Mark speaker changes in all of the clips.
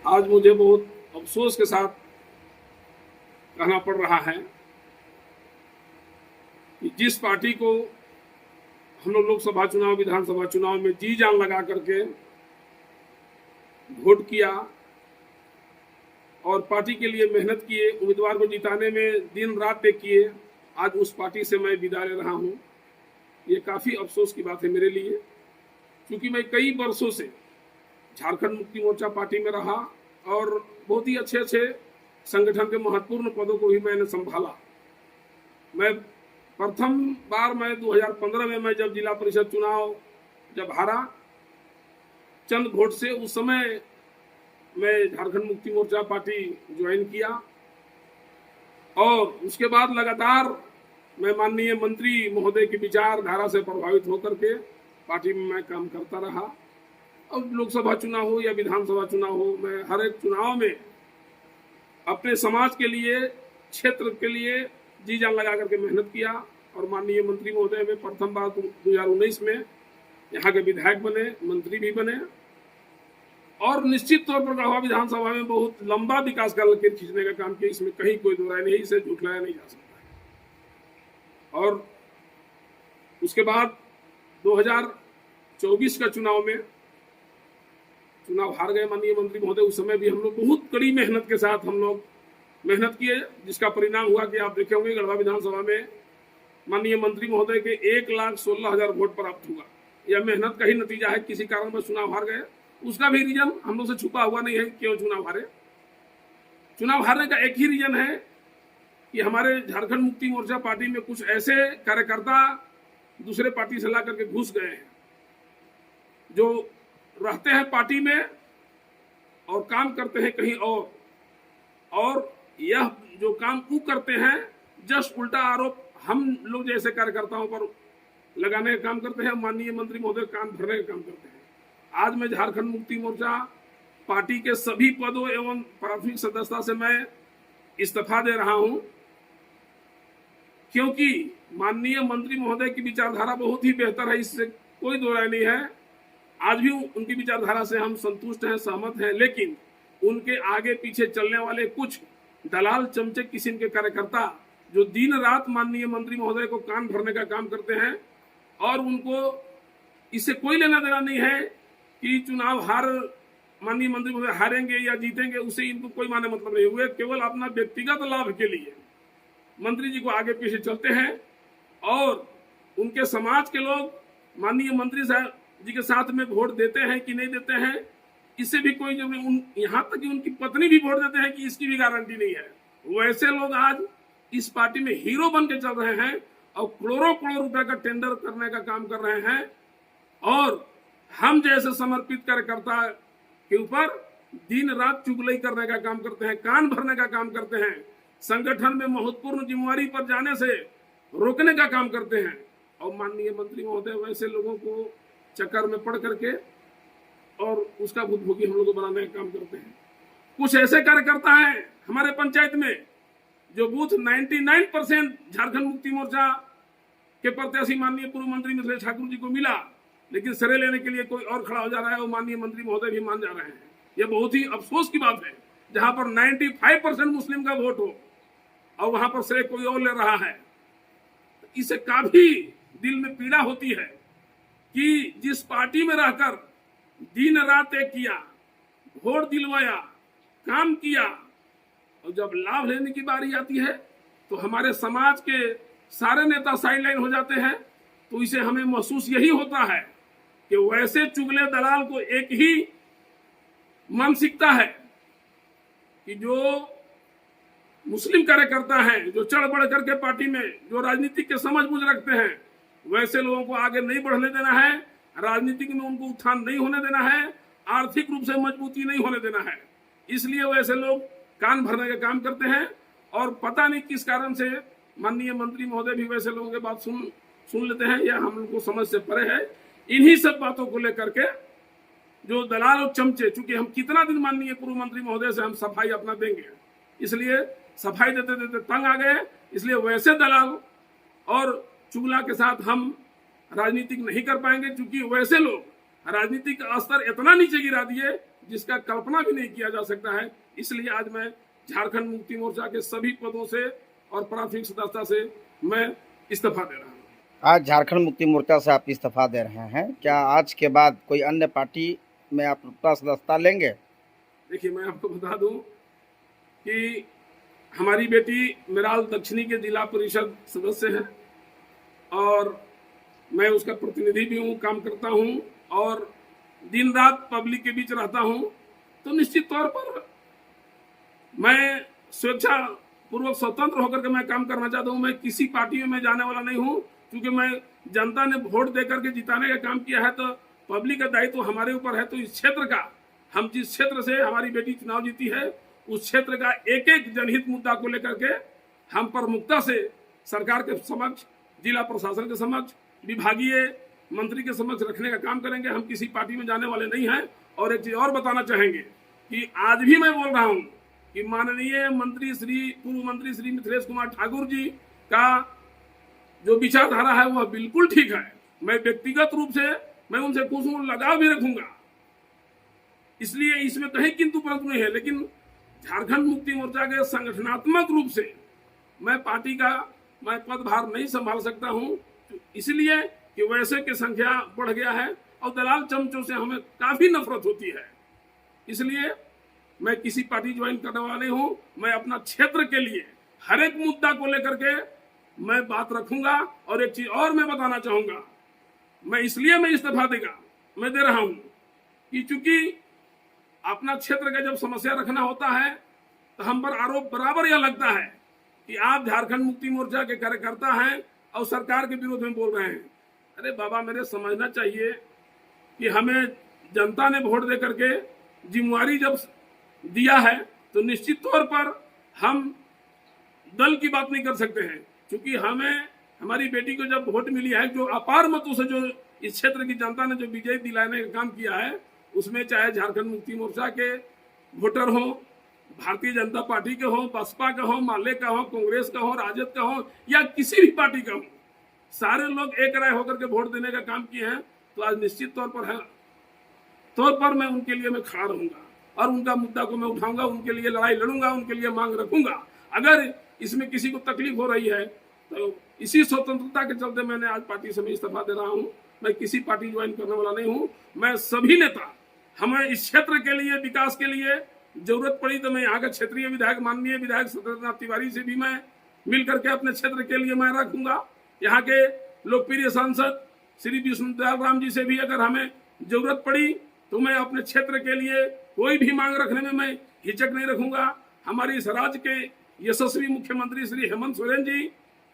Speaker 1: आज मुझे बहुत अफसोस के साथ कहना पड़ रहा है कि जिस पार्टी को हम लोग लोकसभा चुनाव, विधानसभा चुनाव में जी जान लगा करके वोट किया और पार्टी के लिए मेहनत किए, उम्मीदवार को जिताने में दिन रात एक किए, आज उस पार्टी से मैं विदा ले रहा हूं। ये काफ़ी अफसोस की बात है मेरे लिए, क्योंकि मैं कई वर्षों से झारखंड मुक्ति मोर्चा पार्टी में रहा और बहुत ही अच्छे अच्छे संगठन के महत्वपूर्ण पदों को भी मैंने संभाला। मैं प्रथम बार 2015 में मैं जब जिला परिषद चुनाव जब हारा चंद वोट से, उस समय मैं झारखंड मुक्ति मोर्चा पार्टी ज्वाइन किया और उसके बाद लगातार मैं माननीय मंत्री महोदय की विचारधारा से प्रभावित होकर के पार्टी में मैं काम करता रहा। अब लोकसभा चुनाव हो या विधानसभा चुनाव हो, मैं हर एक चुनाव में अपने समाज के लिए, क्षेत्र के लिए जी जान लगा करके मेहनत किया और माननीय मंत्री महोदय में प्रथम बार 2019 में यहाँ के विधायक बने, मंत्री भी बने और निश्चित तौर पर गढ़वा विधानसभा में बहुत लंबा विकास का लकीर खींचने का काम किया। इसमें कहीं कोई दो राय नहीं, इसे झुठलाया नहीं जा सकता। और उसके बाद 2024 का चुनाव में चुनाव हार गए माननीय मंत्री महोदय। उस समय भी हम लोग बहुत कड़ी मेहनत के साथ हम लोग मेहनत किए, जिसका परिणाम हुआ कि आप देखे होंगे गढ़वा विधानसभा में माननीय मंत्री महोदय के 1,16,000 वोट प्राप्त हुआ। यह मेहनत का ही नतीजा है। किसी कारण में चुनाव हार गए, उसका भी रीजन हम लोग से छुपा हुआ नहीं है क्यों चुनाव हारे। चुनाव हारने का एक ही रीजन है कि हमारे झारखंड मुक्ति मोर्चा पार्टी में कुछ ऐसे कार्यकर्ता दूसरे पार्टी से ला करके घुस गए हैं, जो रहते हैं पार्टी में और काम करते हैं कहीं और यह जो काम वो करते हैं जस्ट उल्टा आरोप हम लोग जैसे कार्यकर्ताओं पर लगाने का काम करते हैं। माननीय मंत्री महोदय कान भरने का काम करते हैं। आज मैं झारखंड मुक्ति मोर्चा पार्टी के सभी पदों एवं प्राथमिक सदस्यता से मैं इस्तीफा दे रहा हूं, क्योंकि माननीय मंत्री महोदय की विचारधारा बहुत ही बेहतर है, इससे कोई दो राय नहीं है। आज भी उनकी विचारधारा से हम संतुष्ट हैं, सहमत हैं, लेकिन उनके आगे पीछे चलने वाले कुछ दलाल चमचे किस्म के कार्यकर्ता जो दिन रात माननीय मंत्री महोदय को कान भरने का काम करते हैं और उनको इससे कोई लेना देना नहीं है कि चुनाव हार माननीय मंत्री महोदय हारेंगे या जीतेंगे, उससे इनको कोई माने मतलब नहीं हुए। केवल अपना व्यक्तिगत लाभ के लिए मंत्री जी को आगे पीछे चलते हैं और उनके समाज के लोग माननीय मंत्री साहब जी के साथ में वोट देते हैं कि नहीं देते हैं, इससे भी कोई जो यहाँ तक कि उनकी पत्नी भी वोट देते हैं कि इसकी भी गारंटी नहीं है। वैसे लोग आज इस पार्टी में हीरो बन के चल रहे हैं और करोड़ों करोड़ रुपए का टेंडर करने का काम कर रहे हैं और हम जैसे समर्पित कार्यकर्ता के ऊपर दिन रात चुगली करने का काम करते हैं, कान भरने का काम करते हैं, संगठन में महत्वपूर्ण जिम्मेवारी पर जाने से रोकने का काम करते हैं। और माननीय मंत्री महोदय वैसे लोगों को चक्कर में पड़ करके और उसका भुगभोगी हम लोग को बनाने का काम करते हैं। कुछ ऐसे कार्यकर्ता हैं हमारे पंचायत में जो बूथ 99% झारखंड मुक्ति मोर्चा के प्रत्याशी माननीय पूर्व मंत्री मिथिलेश ठाकुर जी को मिला, लेकिन सरे लेने के लिए कोई और खड़ा हो जा रहा है और माननीय मंत्री महोदय भी मान जा रहे हैं। यह बहुत ही अफसोस की बात है, जहां पर 95% मुस्लिम का वोट हो और वहां पर सरे कोई और ले रहा है। इससे काफी दिल में पीड़ा होती है कि जिस पार्टी में रहकर दिन रात एक किया, वोट दिलवाया, काम किया, और जब लाभ लेने की बारी आती है तो हमारे समाज के सारे नेता साइडलाइन हो जाते हैं। तो इसे हमें महसूस यही होता है कि वैसे चुगले दलाल को एक ही मानसिकता है कि जो मुस्लिम कार्यकर्ता हैं, जो चढ़ बढ़ करके पार्टी में जो राजनीति के समझ बूझ रखते हैं, वैसे लोगों को आगे नहीं बढ़ने देना है, राजनीतिक में उनको उत्थान नहीं होने देना है, आर्थिक रूप से मजबूती नहीं होने देना है। इसलिए वैसे लोग कान भरने का काम करते हैं और पता नहीं किस कारण से माननीय मंत्री महोदय भी वैसे लोगों की बात सुन लेते हैं, या हम लोग को समझ से परे है। इन्हीं सब बातों को लेकर के जो दलाल और चमचे, चूंकि हम कितना दिन माननीय पूर्व मंत्री महोदय से हम सफाई अपना देंगे, इसलिए सफाई देते देते तंग आ गए। इसलिए वैसे दलाल और चुगला के साथ हम राजनीतिक नहीं कर पाएंगे, क्योंकि वैसे लोग राजनीतिक स्तर इतना नीचे गिरा दिए जिसका कल्पना भी नहीं किया जा सकता है। इसलिए आज मैं झारखंड मुक्ति मोर्चा के सभी पदों से और प्राथमिक सदस्यता से मैं इस्तीफा दे रहा हूँ।
Speaker 2: आज झारखंड मुक्ति मोर्चा से आप इस्तीफा दे रहे हैं, क्या आज के बाद कोई अन्य पार्टी में आप अपना सदस्यता लेंगे?
Speaker 1: देखिए, मैं आपको बता दूं कि हमारी बेटी मेराल दक्षिणी के जिला परिषद सदस्य है और मैं उसका प्रतिनिधि भी हूँ, काम करता हूँ और दिन रात पब्लिक के बीच रहता हूँ। तो निश्चित तौर पर मैं स्वेच्छा पूर्वक स्वतंत्र होकर के मैं काम करना चाहता हूँ। मैं किसी पार्टी में जाने वाला नहीं हूँ, क्योंकि मैं जनता ने वोट देकर के जिताने का काम किया है, तो पब्लिक का दायित्व तो हमारे ऊपर है। तो इस क्षेत्र का, हम जिस क्षेत्र से हमारी बेटी चुनाव जीती है, उस क्षेत्र का एक एक जनहित मुद्दा को लेकर के हम प्रमुखता से सरकार के समक्ष, जिला प्रशासन के समक्ष, विभागीय मंत्री के समक्ष रखने का काम करेंगे। हम किसी पार्टी में जाने वाले नहीं हैं। और एक चीज और बताना चाहेंगे कि आज भी मैं बोल रहा हूँ कि माननीय मंत्री पूर्व मंत्री श्री मिथिलेश कुमार ठाकुर जी का जो विचारधारा है वह बिल्कुल ठीक है। मैं व्यक्तिगत रूप से मैं उनसे कुछ लगाव भी रखूंगा, इसलिए इसमें कहीं किंतु परंतु नहीं है। लेकिन झारखंड मुक्ति मोर्चा के संगठनात्मक रूप से मैं पार्टी का मैं पदभार नहीं संभाल सकता हूं, इसलिए कि वैसे की संख्या बढ़ गया है और दलाल चमचों से हमें काफी नफरत होती है। इसलिए मैं किसी पार्टी ज्वाइन करने वाला नहीं हूं। मैं अपना क्षेत्र के लिए हर एक मुद्दा को लेकर के मैं बात रखूंगा। और एक चीज और मैं बताना चाहूंगा, मैं इसलिए मैं इस्तीफा मैं दे रहा हूं कि चूंकि अपना क्षेत्र का जब समस्या रखना होता है तो हम पर आरोप बराबर यह लगता है कि आप झारखंड मुक्ति मोर्चा के कार्यकर्ता हैं और सरकार के विरोध में बोल रहे हैं। अरे बाबा, मेरे समझना चाहिए कि हमें जनता ने वोट दे करके जिम्मेवारी जब दिया है तो निश्चित तौर पर हम दल की बात नहीं कर सकते हैं, क्योंकि हमें हमारी बेटी को जब वोट मिली है, जो अपार मतों से जो इस क्षेत्र की जनता ने जो विजय दिलाने का काम किया है, उसमें चाहे झारखंड मुक्ति मोर्चा के वोटर हो, भारतीय जनता पार्टी के हो, बसपा का हो, माले का हो, कांग्रेस का हो, राजद का हो या किसी भी पार्टी का हो, सारे लोग एक राय होकर के वोट देने का काम किए हैं। तो आज निश्चित तौर पर मैं उनके लिए मैं खड़ा रहूंगा और उनका मुद्दा को मैं उठाऊंगा, उनके लिए लड़ाई लड़ूंगा, उनके लिए मांग रखूंगा। अगर इसमें किसी को तकलीफ हो रही है तो इसी स्वतंत्रता के चलते मैंने आज पार्टी से मैं इस्तीफा दे रहा हूं। मैं किसी पार्टी ज्वाइन करने वाला नहीं हूं। मैं सभी नेता, हमें इस क्षेत्र के लिए, विकास के लिए जरूरत पड़ी तो मैं यहाँ का क्षेत्रीय विधायक माननीय विधायक सत्येंद्रनाथ तिवारी से भी मैं मिल करके अपने क्षेत्र के लिए मैं रखूंगा। यहाँ के लोकप्रिय सांसद श्री विष्णुदयाल राम जी से भी अगर हमें जरूरत पड़ी तो मैं अपने क्षेत्र के लिए कोई भी मांग रखने में मैं हिचक नहीं रखूंगा। हमारे इस राज्य के यशस्वी मुख्यमंत्री श्री हेमंत सोरेन जी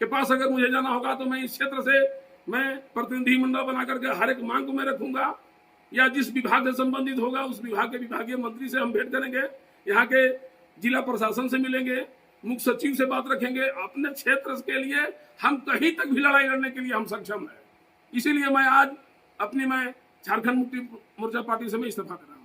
Speaker 1: के पास अगर मुझे जाना होगा तो मैं इस क्षेत्र से मैं प्रतिनिधि मंडल बना करके हर एक मांग को मैं रखूंगा, या जिस विभाग से संबंधित होगा उस विभाग के विभागीय मंत्री से हम भेंट करेंगे, यहाँ के जिला प्रशासन से मिलेंगे, मुख्य सचिव से बात रखेंगे। अपने क्षेत्र के लिए हम कहीं तक भी लड़ाई लड़ने के लिए हम सक्षम है। इसीलिए मैं आज मैं झारखंड मुक्ति मोर्चा पार्टी से मैं इस्तीफा कर रहा हूं।